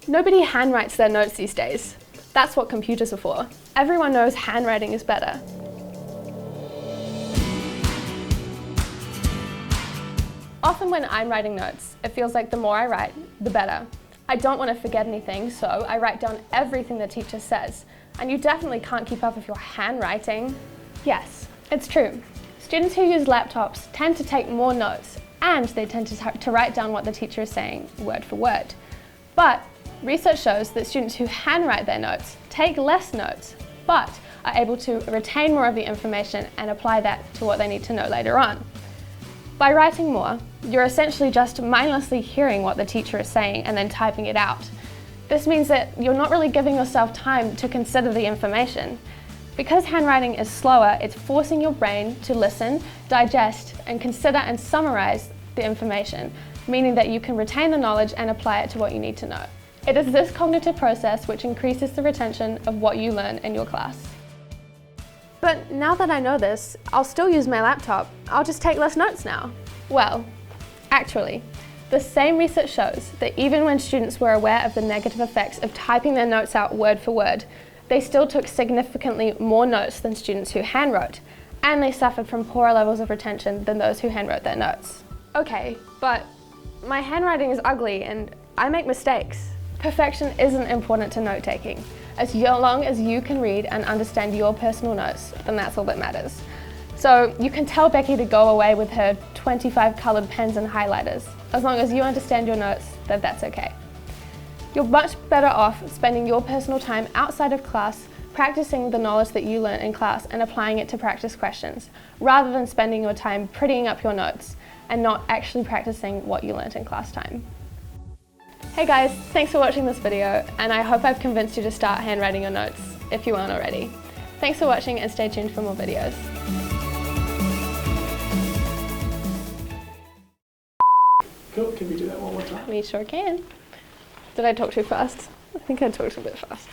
Nobody handwrites their notes these days. That's what computers are for. Everyone knows handwriting is better. Often when I'm writing notes, it feels like the more I write, the better. I don't want to forget anything, so I write down everything the teacher says. And you definitely can't keep up with your handwriting. Yes, it's true. Students who use laptops tend to take more notes, and they tend to write down what the teacher is saying word for word. But research shows that students who handwrite their notes take less notes, but are able to retain more of the information and apply that to what they need to know later on. By writing more, you're essentially just mindlessly hearing what the teacher is saying and then typing it out. This means that you're not really giving yourself time to consider the information. Because handwriting is slower, it's forcing your brain to listen, digest, and consider and summarize the information, meaning that you can retain the knowledge and apply it to what you need to know. It is this cognitive process which increases the retention of what you learn in your class. But now that I know this, I'll still use my laptop. I'll just take less notes now. Well, actually, the same research shows that even when students were aware of the negative effects of typing their notes out word for word, they still took significantly more notes than students who handwrote, and they suffered from poorer levels of retention than those who handwrote their notes. Okay, but my handwriting is ugly and I make mistakes. Perfection isn't important to note-taking. As long as you can read and understand your personal notes, then that's all that matters. So you can tell Becky to go away with her 25 coloured pens and highlighters. As long as you understand your notes, then that's okay. You're much better off spending your personal time outside of class practicing the knowledge that you learned in class and applying it to practice questions, rather than spending your time prettying up your notes and not actually practicing what you learned in class time. Hey guys, thanks for watching this video, and I hope I've convinced you to start handwriting your notes if you aren't already. Thanks for watching and stay tuned for more videos. Cool, can we do that one more time? We sure can. Did I talk too fast? I think I talked a bit fast.